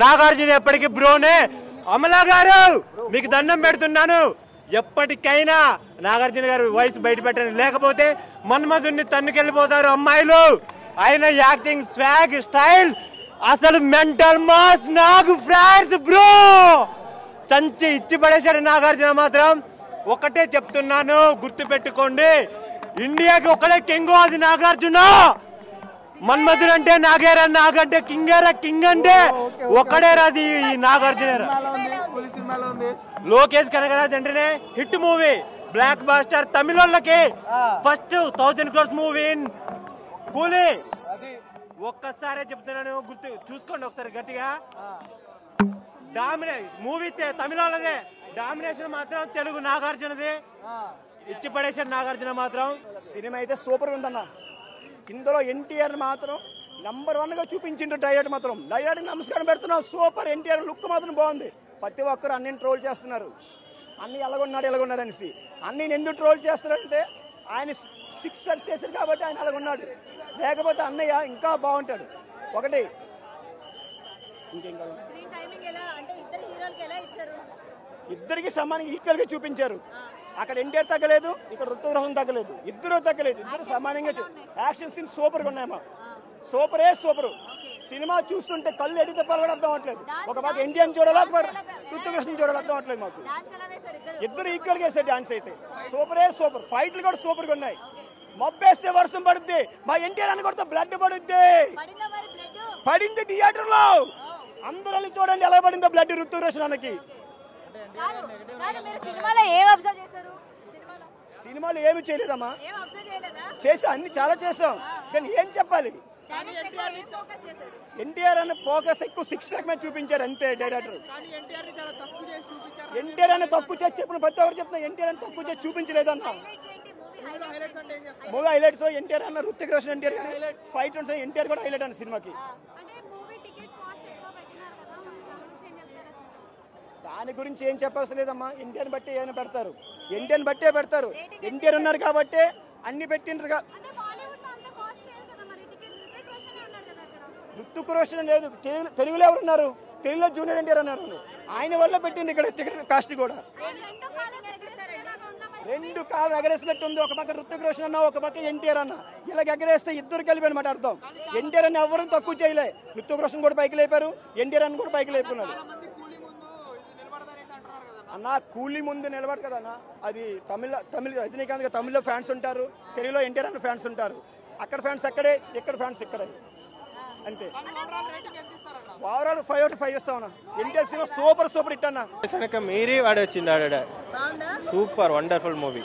నాగార్జున ఎప్పటికీ బ్రోనే. అమలా గారు మీకు దండం పెడుతున్నాను, ఎప్పటికైనా నాగార్జున గారు వయసు బయట పెట్టండి, లేకపోతే మన్మధుని తన్నుకెళ్ళిపోతారు అమ్మాయిలు. ఆయన యాక్టింగ్, స్వాగ్, స్టైల్ అసలు మెంటల్ మాస్. నాకు ఫ్రాన్స్ బ్రో చంచి ఇచ్చి పడేశాడు నాగార్జున మాత్రం. ఒకటే చెప్తున్నాను, గుర్తు పెట్టుకోండి, ఇండియాకి ఒకటే కింగ్, అది నాగార్జున. మన్మధుడు అంటే నాగేరా, నాగంటే కింగేరా, కింగ్ అంటే ఒక్కడేరా, అది నాగార్జున. లోకేష్ కనగరాజ్ అంటేనే హిట్ మూవీ, బ్లాక్ బాస్టర్. తమిళోళ్ళకి ఫస్ట్ 1000 crores మూవీ కూలీ. ఒక్కసారే చెప్తున్నాను, గుర్తు చూసుకోండి ఒకసారి గట్టిగా. మూవీ తమిళోళ్ళదే, డామినేషన్ మాత్రం తెలుగు నాగార్జునది. ఇచ్చి పడేసాడు నాగార్జున మాత్రం. సినిమా అయితే సూపర్ ఉందన్న. ఇందులో ఎన్టీఆర్ మాత్రం #1 గా చూపించిండు. డైరెక్ట్ మాత్రం డైరెక్ట్ నమస్కారం పెడుతున్నాం. సూపర్. ఎన్టీఆర్ లుక్ మాత్రం బాగుంది. ప్రతి ఒక్కరు అన్నిని ట్రోల్ చేస్తున్నారు, అన్ని ఎలాగొన్నాడు అనేసి. అన్నిని ఎందుకు ట్రోల్ చేస్తున్నారంటే ఆయన 6 ప్యాక్ చేశారు కాబట్టి ఆయన అలాగున్నాడు, లేకపోతే అన్నయ్య ఇంకా బాగుంటాడు. ఒకటి ఇంకేం కాదు, ఇద్దరికి సమానంగా ఈక్వల్ గా చూపించారు. అక్కడ ఎన్టీఆర్ తగ్గలేదు, ఇక్కడ ఋతురాజన్ తగ్గలేదు, ఇద్దరు తగ్గలేదు, ఇద్దరు సమానంగా. యాక్షన్ సీన్ సూపర్ గా ఉన్నాయమ్మా, సూపరే సూపర్. సినిమా చూస్తుంటే కళ్ళు ఎడి తప్పాలు కూడా అర్థం అవట్లేదు. ఒక పక్క ఎన్టీఆర్ చూడాలా, ఋతుకృష్ణ చూడాలి, అర్థం అవట్లేదు మాకు. ఇద్దరు ఈక్వల్ గా వేసారు డాన్స్ అయితే, సూపరే సూపర్. ఫైట్లు కూడా సూపర్ గా ఉన్నాయి. మబ్బేస్తే వర్షం పడుద్ది, మా ఎన్టీఆర్ అని కొడితే బ్లడ్ పడుద్ది. పడింది థియేటర్ లో, అందరూ చూడండి ఎలా పడిందో బ్లడ్ ఋతుకృష్ణకి. సినిమాలో ఏమి చేయలేదమ్మా, చేసా, అన్ని చాలా చేసాం, కానీ ఏం చెప్పాలి. ఎన్టీఆర్ అనే ఫోకస్ ఎక్కువ 6 ప్యాక్ మీద చూపించారు అంతే డైరెక్టర్. ఎన్టీఆర్ అని తక్కువ చేసి చెప్పిన ప్రతి ఒక్కరు చెప్తున్నా, ఎన్టీఆర్ అని తక్కువ చేసి చూపించలేదన్న. మూవీ హైలైట్స్ ఎన్టీఆర్ అన్న, ఋతిక్ రోషన్ ఎన్టీఆర్ గారు ఫైట్ ఉంటాయి, ఎన్టీఆర్ కూడా హైలైట్ అన్న సినిమాకి. దాని గురించి ఏం చెప్పాల్సి లేదమ్మా. ఎన్టీఆర్ బట్టి ఏమైనా పెడతారు, ఎన్టీఆర్ బట్టే పెడతారు. ఎన్టీఆర్ ఉన్నారు కాబట్టి అన్ని పెట్టిండ్రుగా. ఋతిక్ రోషన్ లేదు, తెలుగులో ఎవరు ఉన్నారు, తెలుగులో జూనియర్ ఎన్టీఆర్ అన్నారు, ఆయన వల్ల పెట్టింది ఇక్కడ టికెట్ కాస్ట్ కూడా. 2 కాళ్ళు ఎగరేసినట్టు ఉంది. ఒక పక్క ఋతిక్ రోషన్ అన్న, ఒక పక్క ఎన్టీఆర్ అన్న. ఇలాగ ఎగరేస్తే ఇద్దరు కలిపి అనమాట అర్థం. ఎన్టీఆర్ అని ఎవరు తక్కువ చేయలే, ఋతిక్ రోషన్ కూడా పైకి లేపారు, ఎన్టీఆర్ అని కూడా పైకి లేపుకున్నాడు అన్న. కూలీ ముందు నిలబడు కదా అన్న, అది తమిళ రజనీకాంత్ తమిళ్లో ఫ్యాన్స్ ఉంటారు, తెలుగులో ఎన్టీఆర్ అన్న ఫ్యాన్స్ ఉంటారు. అక్కడ ఫ్యాన్స్ అక్కడే, ఇక్కడ ఫ్యాన్స్ ఇక్కడే, అంతే. ఓవరాల్ 5 out of 5 ఇస్తామన్నా. NTR cinema super super hit అన్న. మీరే వాడు వచ్చిండు, సూపర్ వండర్ఫుల్ మూవీ.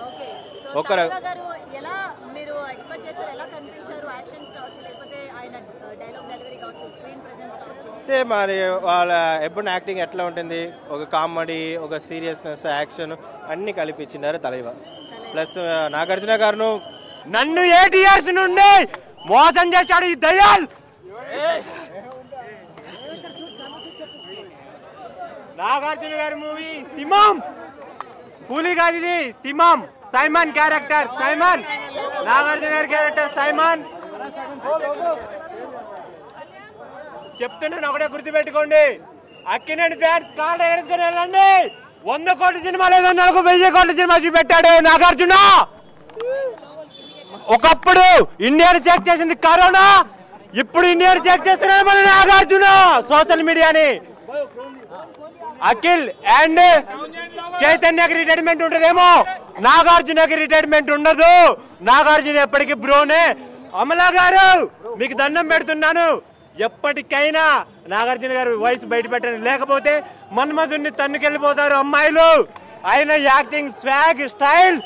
సేమ్ మరి వాళ్ళ ఎప్పుడు యాక్టింగ్ ఎట్లా ఉంటుంది, ఒక కామెడీ, ఒక సీరియస్నెస్, యాక్షన్ అన్ని కలిపించినారు తలైవ. ప్లస్ నాగార్జున గారు నన్ను 8 years నుండి మోసం చేశాడు ఈ దయాల్. నాగార్జున గారి మూవీ సింహం, కూలీ కాదు ఇది, సింహం. Simon character, Simon. నాగార్జున గారి క్యారెక్టర్ సైమన్. చెప్తున్నాను, ఒకటే గుర్తుపెట్టుకోండి, అక్కినేని ఫ్యాన్స్ కాళ్ళు ఎగరేసుకుని వెళ్ళండి. 100 కోట్ల సినిమా లేదన్నా 1000 కోట్ల సినిమా చూపెట్టాడు నాగార్జున. ఒకప్పుడు ఇండియాని చెక్ చేసింది కరోనా, ఇప్పుడు ఇండియాని చెక్ చేస్తున్నాడు మన నాగార్జున. సోషల్ మీడియాని అఖిల్ అండ్ చైతన్యకి రిటైర్మెంట్ ఉంటుందేమో, నాగార్జునకి రిటైర్మెంట్ ఉండదు. నాగార్జున ఎప్పటికీ బ్రోనే. అమలా గారు మీకు దండం పెడుతున్నాను, ఎప్పటికైనా నాగార్జున గారు వయసు బయట పెట్టండి, లేకపోతే మన్మధుని తన్నుకెళ్ళిపోతారు అమ్మాయిలు. ఆయన యాక్టింగ్, స్వాగ్, స్టైల్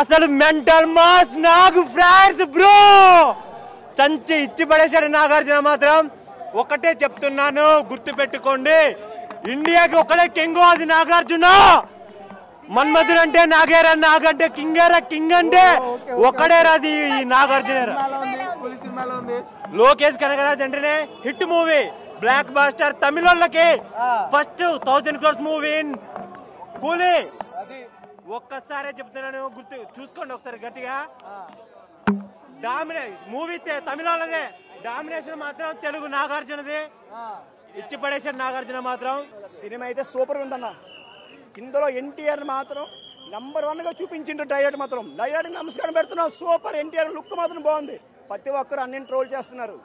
అసలు మెంటల్ మాస్. నాకు ఫ్రాన్స్ బ్రో చంచి ఇచ్చి పడేశాడు నాగార్జున మాత్రం. ఒకటే చెప్తున్నాను, గుర్తు పెట్టుకోండి, ఇండియాకి ఒకటే కింగ్, అది నాగార్జున. మన్మధుడు అంటే నాగేరా, నాగంటే కింగేరా, కింగ్ అంటే ఒక్కడేరా, అది నాగార్జున. లోకేష్ కనగరాజ్ అంటేనే హిట్ మూవీ, బ్లాక్ బాస్టర్. తమిళోళ్ళకి ఫస్ట్ 1000 crores మూవీ కూలీ. ఒక్కసారే చెప్తున్నాను, గుర్తు చూసుకోండి ఒకసారి గట్టిగా. మూవీ తమిళోళ్ళదే, డామినేషన్ మాత్రం తెలుగు నాగార్జునది. ఇచ్చి పడేసాడు నాగార్జున మాత్రం. సినిమా అయితే సూపర్ ఉందన్న. ఇందులో ఎన్టీఆర్ మాత్రం #1 గా చూపించిండు. డైరెక్ట్ మాత్రం డైరెక్ట్ నమస్కారం పెడుతున్నాం. సూపర్. ఎన్టీఆర్ లుక్ మాత్రం బాగుంది. ప్రతి ఒక్కరు అన్నిని ట్రోల్ చేస్తున్నారు.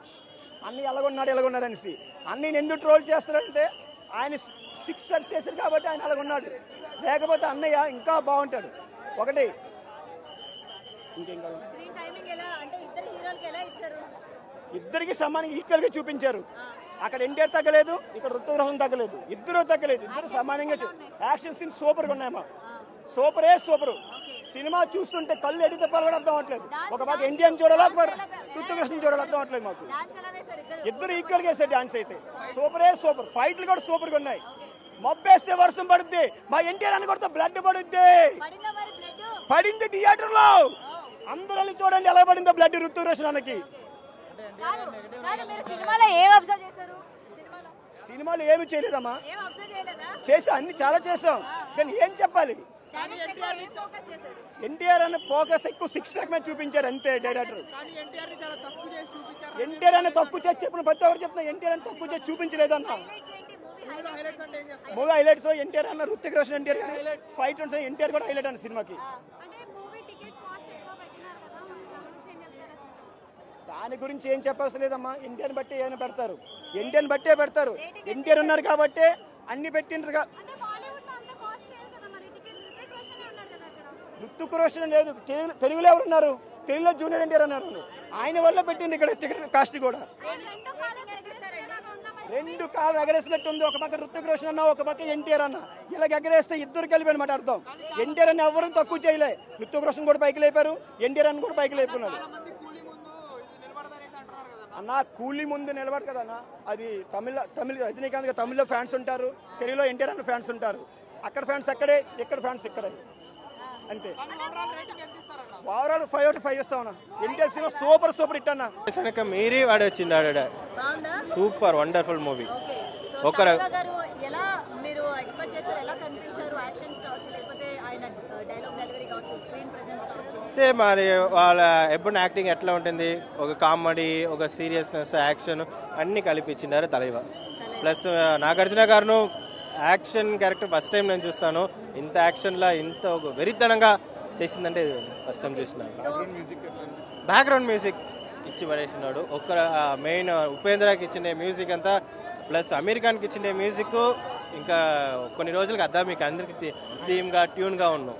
అన్ని ఎలాగొన్నాడు అనేసి. అన్నిని ఎందుకు ట్రోల్ చేస్తున్నారంటే ఆయన 6 ప్యాక్ చేశారు కాబట్టి ఆయన అలాగున్నాడు. లేకపోతే అన్నయ్య ఇంకా బాగుంటాడు. ఒకటి ఇంకేం కావాలి, ఇద్దరికి సమానంగా ఈక్వల్ గా చూపించారు. అక్కడ ఎన్టీఆర్ తగ్గలేదు, ఇక్కడ ఋతుగ్రహం తగ్గలేదు. ఇద్దరు తగ్గలేదు, ఇద్దరు సమానంగా. యాక్షన్ సీన్ సూపర్ గా ఉన్నాయమ్మా. సూపరే సూపర్. సినిమా చూస్తుంటే కళ్ళు ఎడి తప్పాలు కూడా అర్థం అవట్లేదు. ఒక పక్క ఎన్టీఆర్ చూడాలా, ఋతుగ్రహం చూడాలి, అర్థం అవట్లేదు మాకు. ఇద్దరు ఈక్వల్ గా వేసారు డాన్స్ అయితే. సూపరే సూపర్. ఫైట్లు కూడా సూపర్ గా ఉన్నాయి. మబ్బేస్తే వర్షం పడుద్ది, మా ఎన్టీఆర్ అని కొడితే బ్లడ్ పడుద్ది. పడింది థియేటర్ లో. అందరూ చూడండి ఎలా పడిందో బ్లడ్ ఋతుగ్రహణకి. సినిమాలో ఏమి చేయలేదమ్మా. చేసా, అన్ని చాలా చేసాం. కానీ ఏం చెప్పాలి, ఎన్టీఆర్ అనే ఫోకస్ ఎక్కువ 6 ప్యాక్ మీద చూపించారు అంతే డైరెక్టర్. ఎన్టీఆర్ అని తక్కువ చేసి చెప్పిన ప్రతి ఒక్కరు చెప్తున్నా, ఎన్టీఆర్ అని తక్కువ చేసి చూపించలేదన్నా. మూవీ హైలైట్స్ ఎన్టీఆర్ అన్న, ఋతిక్ రోషన్ ఎన్టీఆర్ గారు ఫైట్ ఉంటాయి. ఎన్టీఆర్ కూడా హైలైట్ అన్న సినిమాకి. దాని గురించి ఏం చెప్పాల్సిన లేదమ్మా. ఎన్టీఆర్ బట్టి ఏమైనా పెడతారు, ఎన్టీఆర్ బట్టే పెడతారు. ఎన్టీఆర్ ఉన్నారు కాబట్టి అన్ని పెట్టిండ్రుగా. ఋతిక్ రోషన్ లేదు, తెలుగులో ఎవరు ఉన్నారు, తెలుగులో జూనియర్ ఎన్టీఆర్ అన్నారు. ఆయన వల్ల పెట్టింది ఇక్కడ టికెట్ కాస్ట్ కూడా. 2 కాళ్ళు ఎగరేసినట్టు ఉంది. ఒక పక్క ఋతిక్ రోషన్ అన్న, ఒక పక్క ఎన్టీఆర్ అన్న. ఇలాగ ఎగరేస్తే ఇద్దరు కలిపి అనమాట అర్థం. ఎన్టీఆర్ అని ఎవరు తక్కువ చేయలే. ఋతిక్ రోషన్ కూడా పైకి లేపారు, ఎన్టీఆర్ అని కూడా పైకి లేపుకున్నాడు. అన్న కూలీ ముందు నిలబడు కదా అన్న. అది తమిళ రజనీకాంత్ తమిళ్లో ఫ్యాన్స్ ఉంటారు, తెలుగులో ఎన్టీఆర్ అన్న ఫ్యాన్స్ ఉంటారు. అక్కడ ఫ్యాన్స్ అక్కడే, ఇక్కడ ఫ్యాన్స్ ఇక్కడే, అంతే. ఓవరాల్ 5 out of 5 ఇస్తామన్నా. NTR cinema super super hit అన్న. మీరి వాడు వచ్చిండు. Super wonderful movie. ఒకరు సేమ్ మరి వాళ్ళ ఎప్పుడు యాక్టింగ్ ఎట్లా ఉంటుంది, ఒక కామెడీ, ఒక సీరియస్నెస్, యాక్షన్ అన్ని కలిపించినారు తలైవ. ప్లస్ నాగార్జున గారును యాక్షన్ క్యారెక్టర్ ఫస్ట్ టైం నేను చూస్తాను. ఇంత యాక్షన్లా ఇంత ఒక వెరితనంగా చేసిందంటే ఫస్ట్ టైం చూసినాను. బ్యాక్గ్రౌండ్ మ్యూజిక్ ఇచ్చి పడేసినాడు. ఒక్క మెయిన్ ఉపేంద్రకి ఇచ్చిన మ్యూజిక్ అంతా, ప్లస్ అమీర్ ఖాన్కి ఇచ్చిన మ్యూజిక్ ఇంకా కొన్ని రోజులకి అద్దా మీకు అందరికి థీమ్గా ట్యూన్గా ఉన్నాం.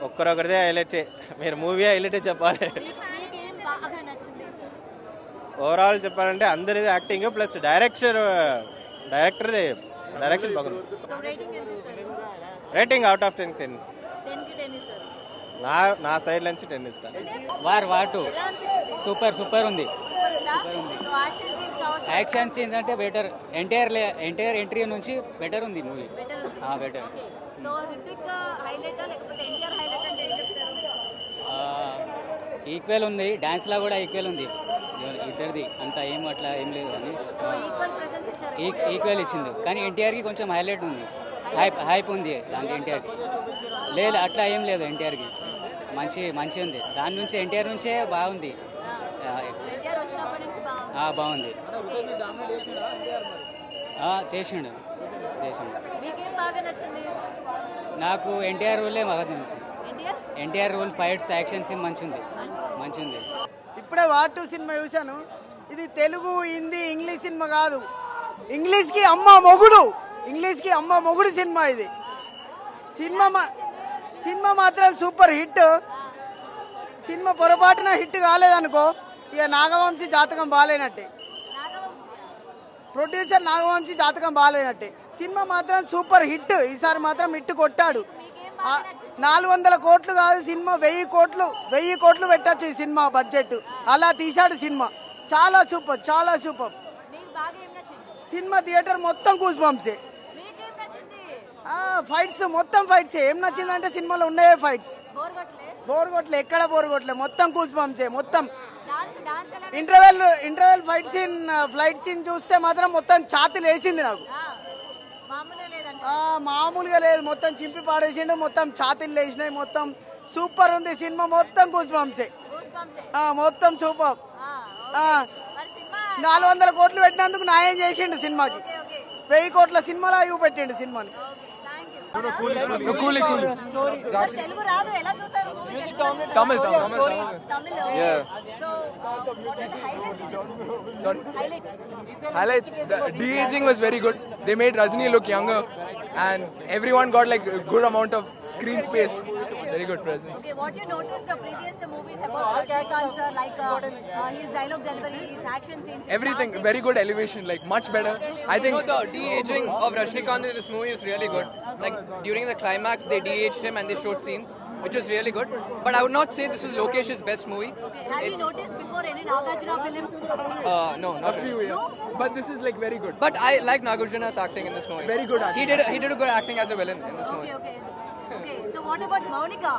ఒక్కరొకరిదే హైలైట్. మీరు మూవీ హైలైటే చెప్పాలి. ఓవరాల్ చెప్పాలంటే అందరిది యాక్టింగ్ ప్లస్ డైరెక్టర్ది డైరెక్షన్ బాగుంది. Rating out of 10. నా సైడ్ నుంచి 10 ఇస్తాను. వార్ 2 సూపర్ ఉంది. యాక్షన్ సీన్స్ అంటే బెటర్. ఎన్టీఆర్ ఎంట్రీ నుంచి బెటర్ ఉంది మూవీ. బెటర్. ఈక్వల్ ఉంది. డాన్స్ లా కూడా ఈక్వల్ ఉంది ఇద్దరిది. అంత ఏం అట్లా ఏం లేదు కానీ ఈక్వల్ ఇచ్చింది. కానీ ఎన్టీఆర్కి కొంచెం హైలైట్ ఉంది, హైప్ ఉంది దాంట్లో. ఎన్టీఆర్కి లేదు అట్లా ఏం లేదు. ఎన్టీఆర్కి మంచి ఉంది. దాని నుంచి ఎన్టీఆర్ నుంచే బాగుంది. బాగుంది. చేసిండు. నాకు ఎన్టీఆర్ రోలే బాగా నచ్చింది. NTR role, fights, action scene మంచిది. ఇప్పుడే వార్ 2 సినిమా చూశాను. ఇది తెలుగు, హిందీ, ఇంగ్లీష్ సినిమా కాదు. ఇంగ్లీష్కి అమ్మ మొగుడు సినిమా ఇది. సినిమా మాత్రం సూపర్ హిట్. సినిమా పొరపాటున హిట్ కాలేదనుకో, ఇక నాగవంశీ జాతకం బాగాలేనట్టే. ప్రొడ్యూసర్ నాగవంశీ జాతకం బాగాలేనట్టే. సినిమా మాత్రం సూపర్ హిట్. ఈసారి మాత్రం హిట్ కొట్టాడు. 400 కోట్లు కాదు సినిమా, 1000 కోట్లు పెట్టచ్చు ఈ సినిమా బడ్జెట్. అలా తీశాడు సినిమా. చాలా సూపర్. సినిమా థియేటర్ మొత్తం కూస్ బంప్సే. ఫైట్స్ మొత్తం ఫైట్స్. ఏం నచ్చిందంటే సినిమాలో ఉన్నాయే ఫైట్స్. బోర్ కొట్టలే, ఎక్కడ బోర్ కొట్టలే. మొత్తం కూస్ బంప్సే. మొత్తం ఇంటర్వెల్ ఫ్లైట్ సీన్ చూస్తే మాత్రం మొత్తం ఛాతీలు వేసింది నాకు. మామూలుగా లేదు. మొత్తం చింపి పాడేసిండు. మొత్తం ఛాతీలు వేసినాయి. మొత్తం సూపర్ ఉంది సినిమా. మొత్తం కూస్ బంప్సే. మొత్తం సూపర్. 400 కోట్లు పెట్టినందుకు న్యాయం చేసిండు సినిమాకి. 1000 కోట్ల సినిమాలో ఇవి పెట్టిండు సినిమాని. Tamil. Highlights. The de-aging was very good. They made Rajini look younger, and everyone got like a good amount of screen space. Very good presence. Okay, what you noticed the previous movies about Rajinikanth sir, like his dialogue delivery, his action scenes, Everything very good elevation, like much better. I think The de-aging of Rajinikanth in this movie is really good. Like during the climax, they de-aged him and they showed scenes, which was really good. But I would not say this is Lokesh's best movie. Okay, have you noticed before any Nagarjuna films? No, not really. but this is like very good. But I like Nagarjuna's acting in this movie. Very good acting. He did a good acting as a villain in this movie. Okay, so what about Maunika?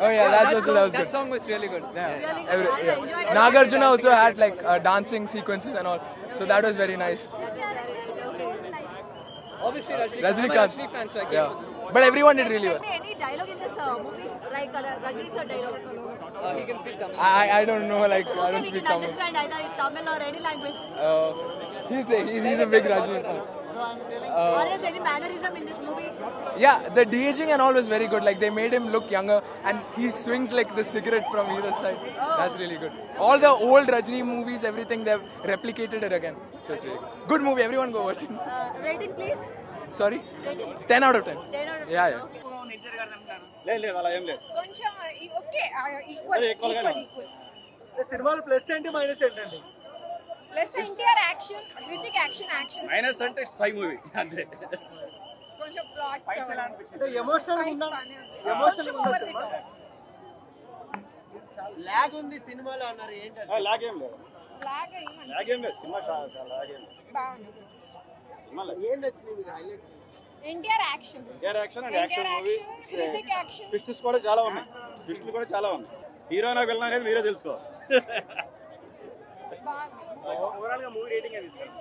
Oh yeah, that was That good. song was really good. Yeah. Really good. Every- I yeah. enjoyed it. Nagarjuna also had like dancing sequences and all, so that was very nice. Obviously, Rajinikanth. Rajinikanth. I'm a Rajini fan, so I came Yeah, for this. but everyone did really Tell well. me any dialogue in this movie, like Rajini sir dialogue. He can speak Tamil. I don't know, like I Okay, don't we speak can Tamil. understand either in Tamil or any language. He's a big Rajini fan. Or is any mannerism in this movie? Yeah, the de-aging and all was very good. Like they made him look younger, and he swings like the cigarette from either side. That's really good. All the old Rajini movies, everything they've replicated it again. So it's really good. Good movie. Everyone go watch it. Rating please. Sorry, 10 out of 10. 10 out of 10. Yeah. Okay. లేదు అలా ఏం లేదు. కొంచెం okay equal సినిమాలో plus ఏంటి minus ఏంటండి? Plus NTR action Hrithik action minus అంటే spy movie అంతే. కొంచెం ప్లాట్స్ ఎమోషనల్ ఉందా? కొంచెం ఓవర్ ది టాప్ లాగ్ ఉంది సినిమాలో అన్నారు ఏంటి? లాగ్ ఏం లేదు. లాగ్ లాగ్ ఏం లేదు. సినిమా లాగ్ ఏం లేదు. బాగుంది. సినిమాలో ఏం నచ్చింది మీకు highlights? NTR action action and action movie. Hrithik action twists కూడా చాలా ఉన్నాయి. ట్విస్టులు కూడా చాలా ఉన్నాయి. హీరో నాకు వెళ్ళినా అనేది మీరే తెలుసుకో. బాగుంది. ఓవరాల్ గా మూవీ రేటింగ్ ఏమి ఇస్తారు?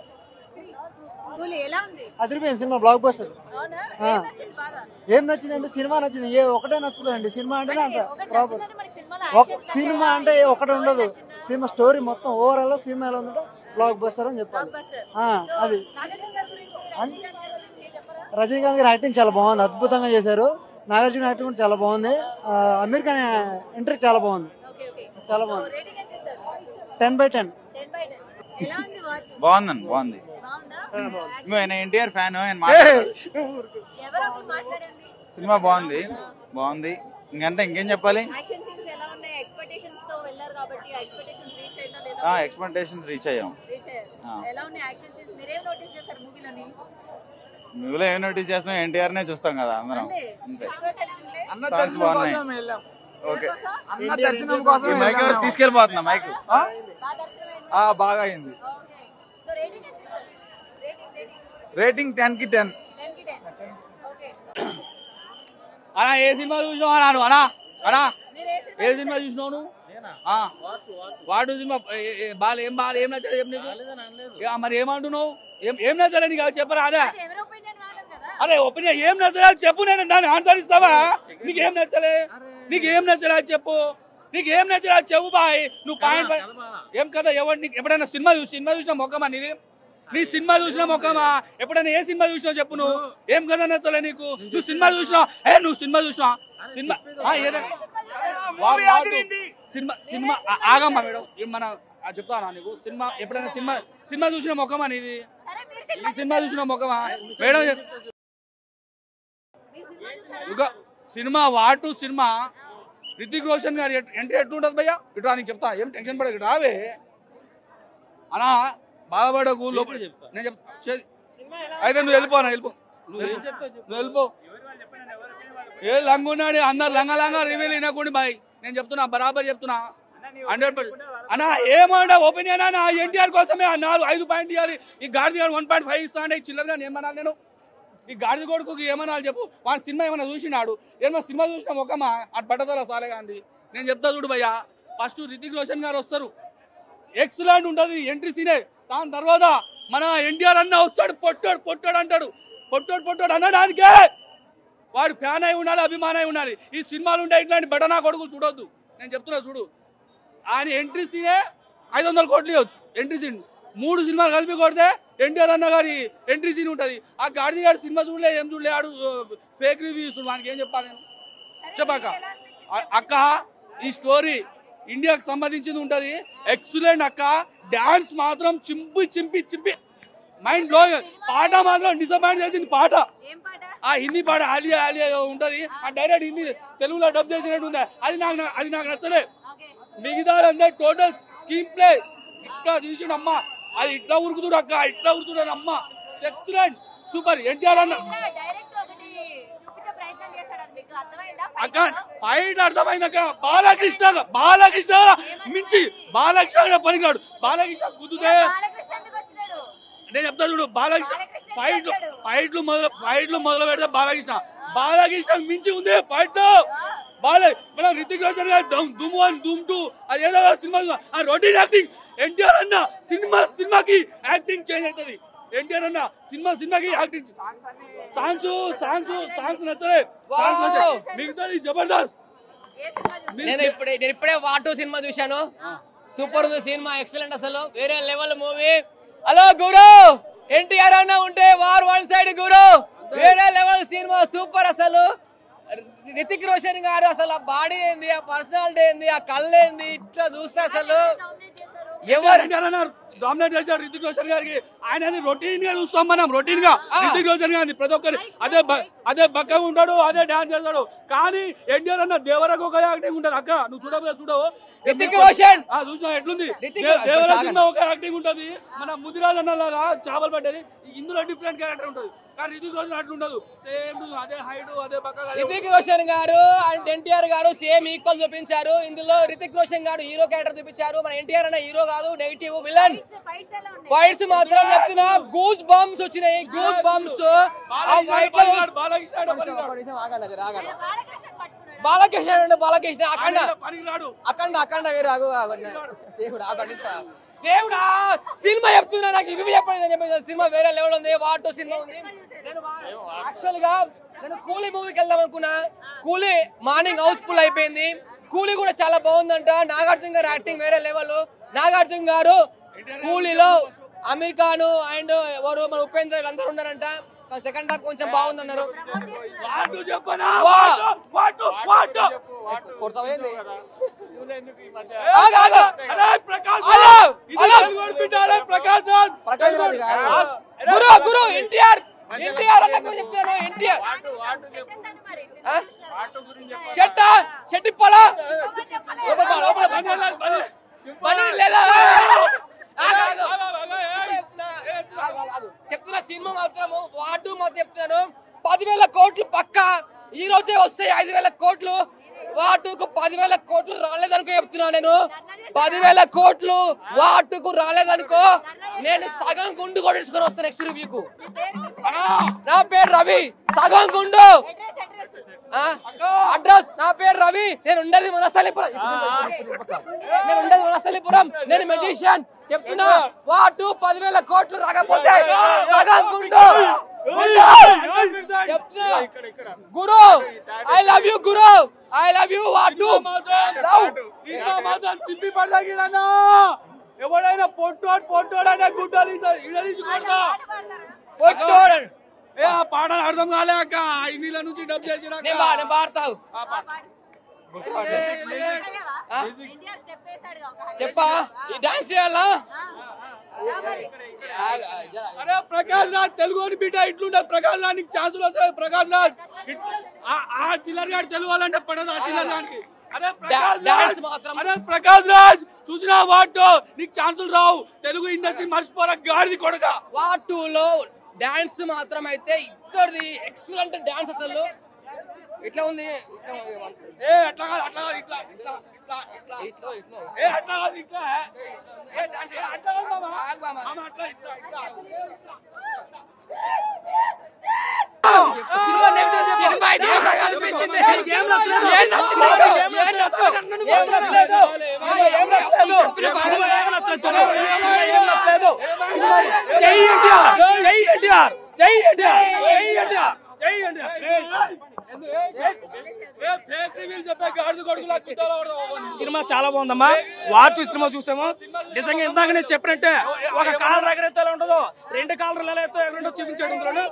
కూలి ఎలా ఉంది? అదిరిపోయింది సినిమా, బ్లాక్ బస్టర్. అవునా? ఏం నచ్చింది బాగా? ఏం నచ్చిందంటే సినిమా నచ్చింది. ఏ ఒకటే నచ్చుతుందండి సినిమా అంటేనే అంత ఒకటి ప్రాపర్. నచ్చిందని మనకి సినిమాలో ఒక actions సినిమా నచ్చాయా? అంటే ఒకటి ఉండదు. సినిమా స్టోరీ మొత్తం ఓవరాల్ సినిమా ఎలా ఉందంటే బ్లాక్ బస్టర్ అని చెప్పాలి. Blockbuster. అది నాగార్జున గారి గురించి, రజనీకాంత్ గారి గురించి చెప్పరా? రజనీకాంత్ గారి యాక్టింగ్ చాలా బాగుంది, అద్భుతంగా చేశారు. నాగార్జున యాక్టింగ్ కూడా చాలా బాగుంది. అమీర్ ఖాన్ ఎంట్రీ చాలా బాగుంది, ఓకే. చాలా బాగుంది. రేటింగ్ ఎంత ఇస్తారు? 10/10. 10/10. ఎలా ఉంది వార్? బాగుందండి, బాగుంది. బాగుందా? ఆయన ఎన్టీఆర్ ఫ్యాన్ ఆయన ఎవరో ఒకరు మాట్లాడండి. సినిమా బాగుంది, బాగుంది. ఇంకంటే ఇంకేం చెప్పాలి? యాక్షన్ సీన్స్ ఎలా ఉన్నాయి? ఎక్స్పెక్టేషన్స్ తో వెళ్ళారు కాబట్టి ఆ ఎక్స్పెక్టేషన్స్ రీచ్ అయినా లేదా? ఎక్స్పెక్టేషన్స్ రీచ్ అయ్యాం. రీచ్ అయ్యారు. ఎలా ఉన్నాయి యాక్షన్ సీన్స్? మీరేం నోటీస్ చేశారు మూవీలోని? నువ్వులో ఏం నోటీస్ చేస్తాం, ఎన్టీఆర్ నే చూస్తాం కదా అందరం. అంతే. సాంగ్స్ బాగున్నాయి. ఓకే, అన్న దర్శనం కోసం ఈ మైక్ ఎవరు తీసుకెళ్ళిపోతున్నా మైక్? బాగా అయింది. ఓకే. సో రేటింగ్ ఎంత ఇస్తారు? రేటింగ్ 10కి 10. 10కి 10. ఓకే. అన్నా ఏ సినిమా చూసినావు అన్నాను? అన్నా మీరు ఏ సినిమా చూసినావు నువ్వు? వాడు సినిమా ఏం నచ్చలేదు చెప్పు నీకు. మరి ఏమంటున్నావు? ఏం నచ్చలేదు నీకు చెప్పరా? అదే ఎవరి ఒపీనియన్ వాళ్ళది కదా. అరే ఒపీనియన్ ఏం నచ్చలేదు చెప్పు, నేను దాన్ని ఆన్సర్ ఇస్తావా? నీకేం నచ్చలే? నీకేం నచ్చలేదు చెప్పు. నీకేం నచ్చలేదు చెప్పు బాయ్. నువ్వు పాయింట్ ఏం కదా ఎవరు నీకు ఎప్పుడైనా సినిమా చూసిన మొక్కమా నీది? నీ సినిమా చూసిన మొక్కమా? ఎప్పుడైనా ఏ సినిమా చూసినావు చెప్పు. నువ్వు ఏం కదా నచ్చలే నీకు? నువ్వు సినిమా చూసినావు? నువ్వు సినిమా చూసినా? సినిమా ఏదైనా సినిమా ఆగమ్మా మేడం. మన చెప్తానా నీకు? సినిమా ఎప్పుడైనా సినిమా చూసిన మొక్కమా నీది? ఈ సినిమా చూసిన మొక్కమా మేడం? ఇక సినిమా వాటు సినిమా రితిక్ రోషన్ గారి ఎంట్రీ ఎట్లుంటది భయ్యా? ఇట్లా నీకు చెప్తా, ఏం టెన్షన్ పడక రావే అనా, బాధపడకు. లోపల నేను చెప్తా. అయితే నువ్వు వెళ్ళిపో. నువ్వు వెళ్ళిపో. ఏ లంగున్నాడు అందరు లంగా రివీల్ వినకుండా బాయ్. నేను చెప్తున్నా, బరాబర్ చెప్తున్నా. 100% అన్నా ఏమంటా ఒపీనియన్ అన్న ఎన్టీఆర్ కోసమే 5 పాయింట్ ఇవ్వాలి. ఈ గాడిది గారు 1.5 ఇస్తా అంటే చిల్లరగా ఏమన్నా నేను ఈ గాడిద కొడుకు ఏమన్నా చెప్పు. వాడు సినిమా ఏమన్నా చూసినాడు? ఏమన్నా సినిమా చూసినా మొక్కమా అటు పట్టదల సాలే గాంధీ. నేను చెప్తా చూడు భయ్యా, ఫస్ట్ రితిక్ రోషన్ గారు వస్తారు, ఎక్సలెంట్ ఉంటుంది ఎంట్రీ సీనే. దాని తర్వాత మన ఎన్టీఆర్ అన్న వస్తాడు, పొట్టాడు అంటాడు. పొట్టాడు అనడానికే వాడు ఫ్యాన్ అయి ఉండాలి, అభిమానం అయి ఉండాలి. ఈ సినిమాలు ఉంటే ఇట్లాంటి బటనా కొడుకులు చూడొద్దు. నేను చెప్తున్నా చూడు, ఆయన ఎంట్రీ సీనే 500 కోట్లు ఇవ్వచ్చు. ఎంట్రీ సీన్ 3 సినిమాలు కలిపి కొడితే ఎన్టీఆర్ అన్న గారి ఎంట్రీ సీన్ ఉంటుంది. ఆ గాడిది గారి సినిమా చూడలే, ఏం చూడలే, ఆడు ఫేక్ రివ్యూస్, వానికి ఏం చెప్పాలి నేను చెప్పాక. అక్క ఈ స్టోరీ ఇండియాకి సంబంధించింది ఉంటుంది, ఎక్సలెంట్ అక్క. డాన్స్ మాత్రం చింపి మైండ్ బ్లో. పాట మాత్రం డిసప్పాయింట్ చేసింది. పాట ఆ హిందీ పాట ఆలియా ఉంటది, ఆ డైరెక్ట్ హిందీ తెలుగులో డబ్ చేసినట్టు ఉంది. అది నాకు నచ్చలే. మిగతా అందరు టోటల్ స్క్రీన్ ప్లే ఇట్లా చూసిన అమ్మ, అది ఇట్లా ఉరుకుతుడు అక్క, ఇట్లా ఉరుకుతుడు అమ్మ. Excellent, super. ఎన్టీఆర్ అన్న అక్క ఫైట్ అర్థమైంది అక్క. బాలకృష్ణ మించి బాలకృష్ణ పనికాడు. బాలకృష్ణ గుద్దుతే నేను చెప్తా చూడు, బాలకృష్ణ ఫైట్లు మొదలు పెడితే బాలకృష్ణ మించి ఉంది ఫైట్. మనం రితిక్ రోషన్ గారు ధూమ్ 1 ధూమ్ 2 అది ఏదో సినిమా, ఆ రొటీన్ యాక్టింగ్. ఎన్టీఆర్ అన్న సినిమాకి యాక్టింగ్ చేంజ్ అవుతుంది. ఎన్టీఆర్ అన్న సినిమాకి యాక్టింగ్. సాంగ్స్ నచ్చలే, మిగతాది జబర్దస్త్. నేను ఇప్పుడే వాటు సినిమా చూశాను, సూపర్ ఉంది సినిమా, ఎక్సలెంట్, అసలు వేరే లెవెల్ మూవీ. హలో గురు, ఎన్టీఆర్ అన్న ఉంటే వార్ 1 సైడ్ గురు, వేరే లెవెల్ సినిమా, సూపర్. అసలు రితిక్ రోషన్ గారు అసలు ఆ బాడీ ఏంది, ఆ పర్సనాలిటీ ఏంది, ఆ కళ్ళు ఏంది, ఇట్లా చూస్తే అసలు ఎవరు డామినేట్ చేశారు రితిక్ రోషన్ గారికి. ఆయన రొటీన్ గా చూస్తాం మనం, రొటీన్ గా రితిక్ రోషన్ గారిని ప్రతి ఒక్కరు అదే బక్కగా ఉంటాడు, అదే డాన్స్ చేస్తాడు. కానీ ఎన్టీఆర్ అన్న దేవరకు ఒక యాక్టింగ్ ఉంటుంది అక్క. నువ్వు చూడవు రితిక్ రోషన్ చూసినా ఎట్లుంది, దేవర సినిమా ఒక యాక్టింగ్ ఉంటుంది. మన ముదిరాజ్ అన్న లాగా చేపలు పట్టేది, ఇందులో డిఫరెంట్ క్యారెక్టర్ ఉంటుంది. కానీ రితిక్ రోషన్ అట్లా ఉండదు, సేమ్ అదే హైట్, అదే బక్కగా. రితిక్ రోషన్ గారు అండ్ ఎన్టీఆర్ గారు సేమ్ ఈక్వల్ చూపించారు. ఇందులో రితిక్ రోషన్ గారు హీరో క్యారెక్టర్ చూపించారు, మన ఎన్టీఆర్ అన్న హీరో కాదు, నెగిటివ్ విలన్. ఫైట్స్ మాత్రం చెప్తున్నా గూస్ బంప్స్ వచ్చినాయి, గూస్ బంప్స్. బాలకృష్ణ అఖండ వేరు దేవుడా సినిమా చెప్తున్నా, నాకు ఇరవై చెప్పండి. సినిమా వేరే లెవెల్ ఉంది, వాటో సినిమా ఉంది. యాక్చువల్ గా నేను కూలీ మూవీకి వెళ్దాం అనుకున్నా, కూలీ మార్నింగ్ హౌస్ఫుల్ అయిపోయింది. కూలీ కూడా చాలా బాగుందంట. నాగార్జున గారు యాక్టింగ్ వేరే లెవెల్. నాగార్జున గారు కూలీలో అమీర్ ఖాన్ అండ్ ఎవరు మన ఉపేంద్ర అందరు ఉన్నారంట. సెకండ్ హాఫ్ కొంచెం బాగుందన్నారు. గురు ఎన్టీఆర్ అన్న చెప్తాను. ఎన్టీఆర్ షెట్టిప్పల లేదా చెప్తున్నా. సినిమా మాత్రము వాటు మాత్రం చెప్తున్నాను, 10,000 కోట్లు పక్క. ఈ రోజే వస్తాయి 5,000 కోట్లు. వాటుకు 10,000 కోట్లు రాలేదనుకో చెప్తున్నా నేను. 10,000 కోట్లు వాటుకు రాలేదనుకో, నేను సగం గుండు కొట్టించుకొని వస్తాను నెక్స్ట్ రివ్యూకు. నా పేరు రవి, సగం గుండు అడ్రస్. నా పేరు రవి, నేను ఉండేది వనస్థలిపురం. నేను మెజిషియన్ చెప్తున్నా. వాటు 10,000 కోట్లు రాకపోతే సగం గుండు చెప్తున్నా. గురు ఐ లవ్ యూ, గురు ఐ లవ్ యూ. వాటు చింపి పడదా, ఎవడైనా పొట్టోడైనా గుడ్డలు ఇడదీసుకోడా. పొట్టోడు ఆ పాట అర్థం కాలేక ఇన్నిల నుంచి డబ్ చేసినా పాడతావు చెప్పా. ఈ డాన్స్ చేయాలా? అరే ప్రకాష్ రాజ్ తెలుగు బిడ్డ ఇట్లుంటది. ప్రకాష్ రాజ్ నీకు ఛాన్సులు వస్తాయి. ప్రకాష్ రాజ్ ఆ చిల్లర గారు తెలుగు వాళ్ళంటే పడదు ఆ చిల్లర గారికి. అరే ప్రకాష్ రాజ్ చూసినా వాటు నీకు ఛాన్సులు రావు. తెలుగు ఇండస్ట్రీ మర్చిపోరా గాడిది కొడక. వాటులో డాన్స్ మాత్రం అయితే ఇద్దరిది ఎక్సలెంట్ డాన్స్. అసలు ఇట్లా ఉంది, అట్లా జై ఎన్టీఆర్. సినిమా చాలా బాగుందమ్మా. వాటి సినిమా చూసాము. నిజంగా ఇందాక నేను చెప్పినట్టే ఒక కాలర్ ఎగరైతే ఎలా ఉంటుందో 2 కాలర్లు ఎలా అయితే ఎగరంటో చూపించాడు ఇందులో.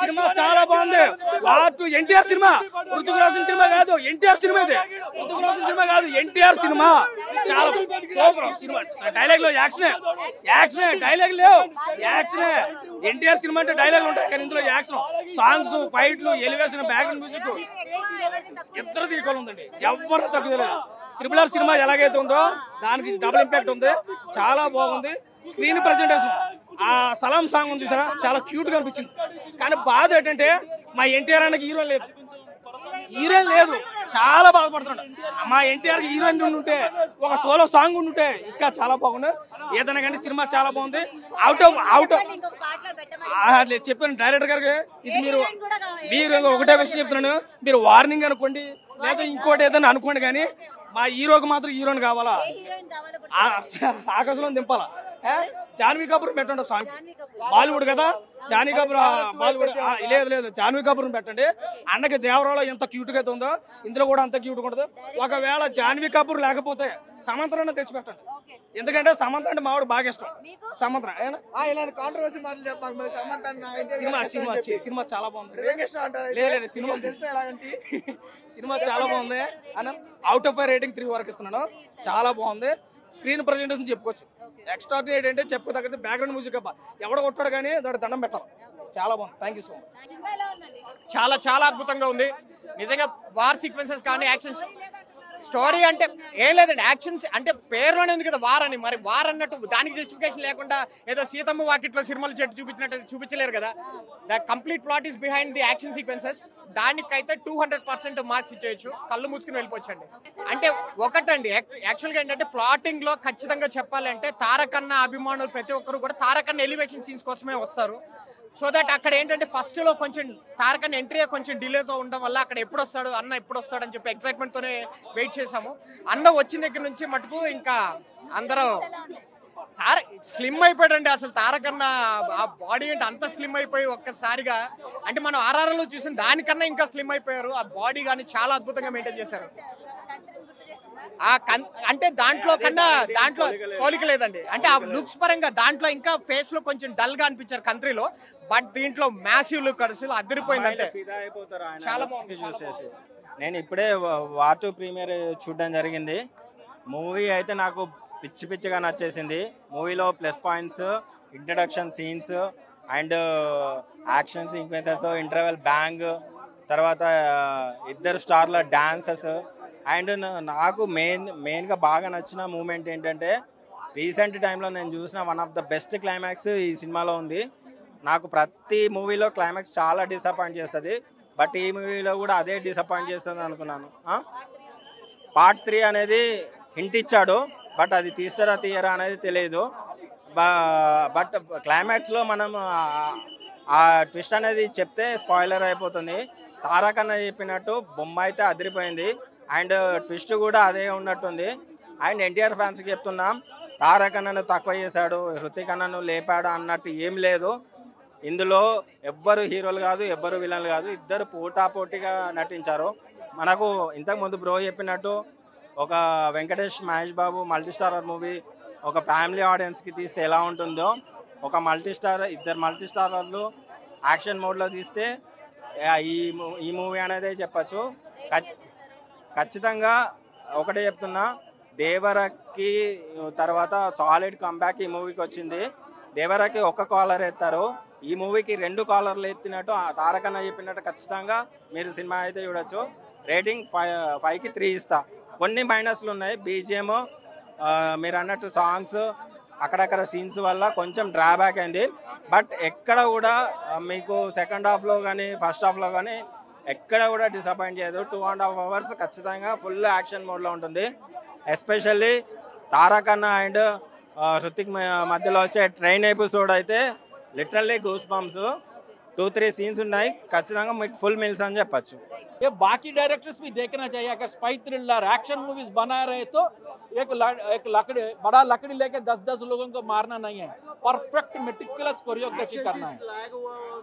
సినిమా చాలా బాగుంది. వాటి ఎన్టీఆర్ సినిమా, ఋతిక్ రోషన్ సినిమా కాదు, ఎన్టీఆర్ సినిమా. ఇది ఋతిక్ రోషన్ సినిమా కాదు, ఎన్టీఆర్ సినిమా. చాలా సూపర్ సినిమా. డైలాగ్ లో యాక్షన్ డైలాగ్ లేవు, యాక్షన్. ఎన్టీఆర్ సినిమా అంటే డైలాగ్ ఉంటాయి, కానీ ఇందులో యాక్షన్, సాంగ్స్, ఫైట్లు, ఎలివేషన్, బ్యాక్గ్రౌండ్ మ్యూజిక్ ఇద్దరు ఈక్వల్ ఉందండి. ఎవరు తగ్గలేదు. RRR సినిమా ఎలాగైతే ఉందో దానికి డబుల్ ఇంపాక్ట్ ఉంది. చాలా బాగుంది. స్క్రీన్ ప్రెజెంటేషన్, ఆ సలాం సాంగ్ ఉంది చూసారా, చాలా క్యూట్ గా అనిపించింది. కానీ బాధ ఏంటంటే మా ఎన్టీఆర్ అన్నకి హీరోయిన్ లేదు. చాలా బాధపడుతున్నాడు. మా ఎన్టీఆర్ కి హీరోయిన్ ఉంటే, ఒక సోలో సాంగ్ ఉంటే ఇంకా చాలా బాగుంది. ఏదైనా కానీ సినిమా చాలా బాగుంది. అవుట్ చెప్పాను డైరెక్టర్ గారికి, ఇది మీరు ఒకటే విషయం చెప్తున్నాను, మీరు వార్నింగ్ అనుకోండి లేదా ఇంకోటి ఏదైనా అనుకోండి, కానీ మా హీరోకి మాత్రం హీరోయిన్ కావాలా, ఆకాశంలో దింపాలా. జాన్వీ కపూర్ పెట్టండి సాంగ్, బాలీవుడ్ కదా, జాన్వీ కపూర్ బాలీవుడ్. లేదు జాన్వీ కపూర్ పెట్టండి. అన్నకి దేవరాలో ఎంత క్యూట్ గా ఉందో ఇందులో కూడా అంత క్యూట్ గా ఉండదు. ఒకవేళ జాన్వీ కపూర్ లేకపోతే సమంతరాన్ని తెచ్చిపెట్టండి, ఎందుకంటే సమంత అంటే మావాడు బాగా ఇష్టం. సమంత సినిమా చాలా బాగుంది. లేదు సినిమా చాలా బాగుంది అని అవుట్ ఆఫ్ రేటింగ్ 3 వరకు ఇస్తున్నాను. చాలా బాగుంది. స్క్రీన్ ప్రెజెంటేషన్ చెప్పుకోవచ్చు. ఎక్స్ట్రాడినరీ ఏంటంటే చెప్పుకోదగ్గది బ్యాక్గ్రౌండ్ మ్యూజిక్ ఎవడ కొట్టాడు కానీ దాని దండం పెట్టాలి. చాలా బాగుంది. Thank you so much. చాలా అద్భుతంగా ఉంది నిజంగా. వార్ సీక్వెన్సెస్ కానీ యాక్షన్ స్టోరీ అంటే ఏం లేదండి. యాక్షన్స్ అంటే పేరులోనే ఉంది కదా వార్ అని, మరి వార్ అన్నట్టు దానికి జస్టిఫికేషన్ లేకుండా ఏదో సీతమ్మ వాకిట్లో సినిమాలు చెట్టు చూపించినట్టు చూపించలేరు కదా. The complete plot is behind the action sequences. దానికైతే 200% మార్క్స్ ఇచ్చేయచ్చు. కళ్ళు మూసుకుని వెళ్ళిపోవచ్చండి. అంటే ఒకటండి, యాక్చువల్గా ఏంటంటే ప్లాటింగ్ లో ఖచ్చితంగా చెప్పాలంటే తారకన్న అభిమానులు ప్రతి ఒక్కరు కూడా తారకన్న ఎలివేషన్ సీన్స్ కోసమే వస్తారు. సో దట్ అక్కడ ఏంటంటే ఫస్ట్ లో కొంచెం తారకన్న ఎంట్రీ కొంచెం డిలేతో ఉండడం వల్ల అక్కడ ఎప్పుడు వస్తాడు అని చెప్పి ఎక్సైట్మెంట్ తోనే వెయిట్ చేసాము. అన్న వచ్చిన దగ్గర నుంచి మటుకు ఇంకా అందరూ స్లిమ్ అయిపోయాడండి. అసలు తారకన్న ఆ బాడీ అంటే అంత స్లిమ్ అయిపోయి ఒక్కసారిగా, అంటే మనం RRR లో చూసిన దానికన్నా ఇంకా స్లిమ్ అయిపోయారు. ఆ బాడీ కానీ చాలా అద్భుతంగా మెయింటైన్ చేశారు. అంటే దాంట్లో పోలిక లేదండి. అంటే ఆ లుక్స్ పరంగా దాంట్లో ఇంకా ఫేస్ లో కొంచెం డల్ గా అనిపించారు కంట్రీలో, బట్ దీంట్లో మ్యాసివ్ లుక్ అసలు అదిరిపోయింది. అంతే చాలా బాగుంది చూసేసి. నేను ఇప్పుడే వార్ 2 ప్రీమియర్ చూడడం జరిగింది. మూవీ అయితే నాకు పిచ్చిగా నచ్చేసింది. మూవీలో plus points, introduction scenes and action sequences, interval bang, తర్వాత ఇద్దరు స్టార్ల డాన్సెస్. అండ్ నాకు మెయిన్గా బాగా నచ్చిన మూమెంట్ ఏంటంటే రీసెంట్ టైంలో నేను చూసిన one of the best climax ఈ సినిమాలో ఉంది. నాకు ప్రతి మూవీలో క్లైమాక్స్ చాలా డిసప్పాయింట్ చేస్తుంది, బట్ ఈ మూవీలో కూడా అదే డిసప్పాయింట్ చేస్తుంది అనుకున్నాను. పార్ట్ 3 అనేది హింట్ ఇచ్చాడు, బట్ అది తీయరా అనేది తెలియదు. బట్ క్లైమాక్స్లో మనం ఆ ట్విస్ట్ అనేది చెప్తే స్పాయిలర్ అయిపోతుంది. తారకన్న చెప్పినట్టు బొమ్మ అయితే అదిరిపోయింది అండ్ ట్విస్ట్ కూడా అదే ఉన్నట్టుంది. అండ్ ఎన్టీఆర్ ఫ్యాన్స్కి చెప్తున్నాం, తారకన్నను తక్కువ చేశాడు, హృతిక్ అన్నను లేపాడు అన్నట్టు ఏం లేదు. ఇందులో ఎవ్వరు హీరోలు కాదు, ఎవ్వరు విలన్లు కాదు, ఇద్దరు పోటాపోటీగా నటించారు. మనకు ఇంతకుముందు బ్రో చెప్పినట్టు ఒక వెంకటేష్ మహేష్ బాబు మల్టీస్టారర్ మూవీ ఒక ఫ్యామిలీ ఆడియన్స్కి తీస్తే ఎలా ఉంటుందో, ఒక ఇద్దరు మల్టీస్టారర్లు యాక్షన్ మోడ్లో తీస్తే ఈ మూవీ అనేది చెప్పచ్చు. ఖచ్చితంగా ఒకటే చెప్తున్నా, దేవరకి తర్వాత సాలిడ్ కంబ్యాక్ ఈ మూవీకి వచ్చింది. దేవరకి ఒక కాలర్ ఎత్తారు, ఈ మూవీకి 2 కాలర్లు ఎత్తినట్టు తారకన్న చెప్పినట్టు ఖచ్చితంగా మీరు సినిమా అయితే చూడొచ్చు. రేటింగ్ 5కి 3 ఇస్తా. కొన్ని మైనస్లు ఉన్నాయి. బీజిఎం మీరు అన్నట్టు సాంగ్స్ అక్కడక్కడ సీన్స్ వల్ల కొంచెం డ్రాబ్యాక్ అయింది, బట్ ఎక్కడ కూడా మీకు సెకండ్ హాఫ్లో కానీ ఫస్ట్ హాఫ్లో కానీ ఎక్కడ కూడా డిసప్పాయింట్ చేయదు. 2.5 hours ఖచ్చితంగా ఫుల్ యాక్షన్ మోడ్లో ఉంటుంది. ఎస్పెషల్లీ తారకన్న అండ్ హృతిక్ మధ్యలో వచ్చే ట్రైన్ ఎపిసోడ్ అయితే లిటరల్లీ గూస్ బంప్స్. 2-3 सीन्स ఉన్నాయి, ఖచ్చితంగా మీకు ఫుల్ మిల్స్ అని చెప్పచ్చు. ये बाकी डायरेक्टर्स भी देखना चाहिए. अगर स्पाई थ्रिलर एक्शन मूवीज बना रहे तो एक बड़ा लकड़ी लेके 10-10 लोगों को मारना नहीं है, परफेक्ट मेटिकुलस कोरियोग्राफी करना है.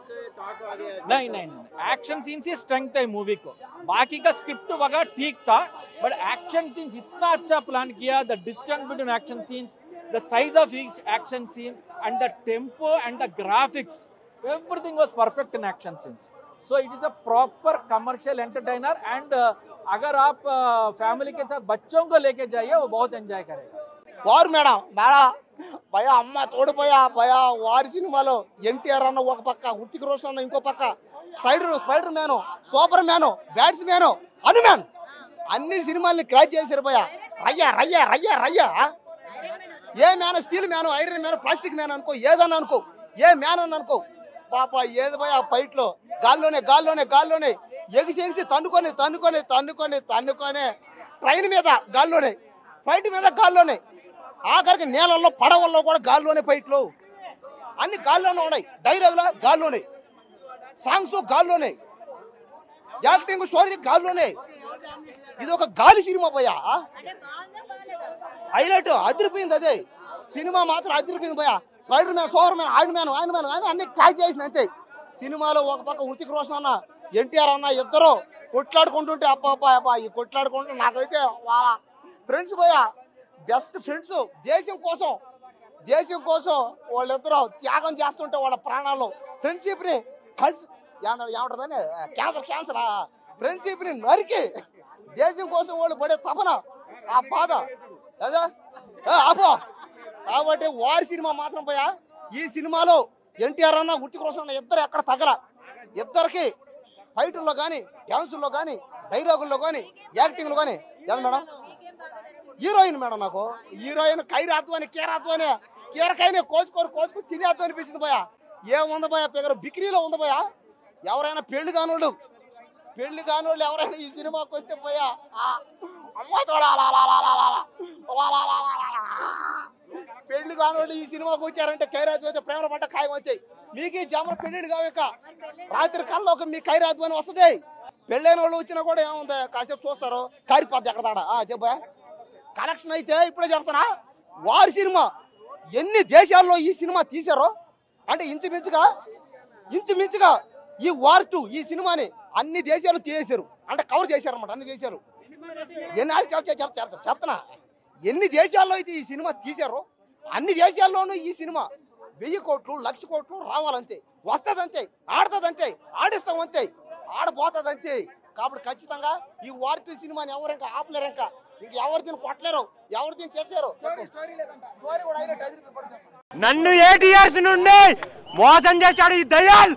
नहीं नहीं नहीं एक्शन सीन से स्ट्रेंथ है मूवी को. बाकी का स्क्रिप्ट वगैरह ठीक था बट एक्शन सीन्स इतना अच्छा प्लान किया. The distance between action scenes, the size of each action scene and the tempo and the graphics, everything was perfect in action scenes. So it is a proper commercial entertainer and अगर आप family के साथ बच्चों को लेके जाइए वो बहुत एंजॉय करेगा. వారు మేడం భయ అమ్మ తోడిపోయా భయ వారి సినిమాలో ఎన్టీఆర్ అన్న ఒక పక్క, హృతిక్ రోషన్ అన్న ఇంకో పక్క, spider man, super man, bats man, Hanuman అన్ని సినిమాల్ని క్రాచ్ చేశారు భయ. రయ్యా రయ్యా రయ్యా రయ్యా ఏ man, steel man, iron man, plastic man అనుకో, ఏదన్నా అనుకో, ఏ మ్యాన్ అని అనుకో, పాప ఏది భయ ఫైట్ లో గాల్లోనే ఎగిసి తన్నుకొని ట్రైన్ మీద గాల్లోనే, ఫైట్ మీద గాల్లోనే, ఆఖరికి నేలల్లో పడవల్లో కూడా గాల్లోనే ఫైట్లు, అన్ని గాల్లోనే ఉన్నాయి. డైలాగులు గాల్లోనే, సాంగ్స్ గాల్లోనే, యాక్టింగ్ స్టోరీ గాల్లోనే. ఇది ఒక గాలి సినిమా పోయా. హైలైట్ అదిరిపోయింది. అదే సినిమా మాత్రం అదిరిపోయింది పోయా. Spider man, super man, iron man అన్ని క్యాచ్ చేసింది అంతే. సినిమాలో ఒక పక్క హృతిక్ రోషన్ అన్న, ఎన్టీఆర్ అన్న ఇద్దరు కొట్లాడుకుంటుంటే అబ్బా ఈ కొట్లాడుకుంటూ నాకైతే వాళ్ళ ఫ్రెండ్స్ పోయా, బెస్ట్ ఫ్రెండ్స్. దేశం కోసం వాళ్ళిద్దరూ త్యాగం చేస్తుంటే వాళ్ళ ప్రాణాల్లో ఫ్రెండ్షిప్ని కలిసి ఏమంటుందని క్యాన్సర్ ఫ్రెండ్షిప్ని నరికి దేశం కోసం వాళ్ళు పడే తపన, ఆ బాధ అదే ఆపో. కాబట్టి వారి సినిమా మాత్రం పోయా. ఈ సినిమాలో ఎన్టీఆర్ అన్న, హృతిక్ రోషన్ అన్న ఇద్దరు ఎక్కడ తగ్గల. ఇద్దరికి ఫైటుల్లో కానీ, డ్యాన్సుల్లో కానీ, డైలాగుల్లో కానీ, యాక్టింగ్లో కానీ. ఏది మేడం హీరోయిన్ మేడం, నాకు హీరోయిన్ కైరాత్వాని కీరకాయని కోసుకొని తినేద్దాం అనిపించింది పోయా. ఏముంది పోయా, పిగరు బిక్రీలో ఉంది పోయా. ఎవరైనా పెళ్లి కానోళ్ళు ఎవరైనా ఈ సినిమాకి వస్తే పోయా పెళ్లి కానోళ్ళు ఈ సినిమాకి వచ్చారంటే కైరాత్ అయితే ప్రేమల పట్ట ఖాయం వచ్చాయి. మీకు ఈ జమర పెళ్లి కావక రాత్రి కల్లో మీ కైరాత్వాని వస్తుంది. పెళ్ళైన వాళ్ళు వచ్చినా కూడా ఏముంది, కాసేపు చూస్తారు, కారిపోద్ది ఎక్కడ తాడా. చెప్పా కలెక్షన్ అయితే ఇప్పుడే చెప్తానా. వారి సినిమా ఎన్ని దేశాల్లో ఈ సినిమా తీశారో అంటే ఇంచుమించుగా ఈ వార్ 2 ఈ సినిమాని అన్ని దేశాలు తీసేశారు, అంటే కవర్ చేశారు అన్నమాట. అన్ని దేశాలు చెప్తున్నా ఎన్ని దేశాల్లో అయితే ఈ సినిమా తీశారో అన్ని దేశాల్లోనూ ఈ సినిమా 1000 కోట్లు 1,00,000 కోట్లు రావాలంతే, వస్తుందంతే, ఆడుతుందంతే, ఆడిస్తామంతే, ఆడబోతుందంతే. కాబట్టి ఖచ్చితంగా ఈ వార్ 2 సినిమాని ఎవరు ఇంకా ఆపలేరు, ఇంకా ఎవరు దీన్ని కొట్టలేరు, ఎవరు దీన్ని తెచ్చారు. స్టోరీ కూడా నన్ను 8 years నుండి మోసం చేశాడు ఈ దయాల్.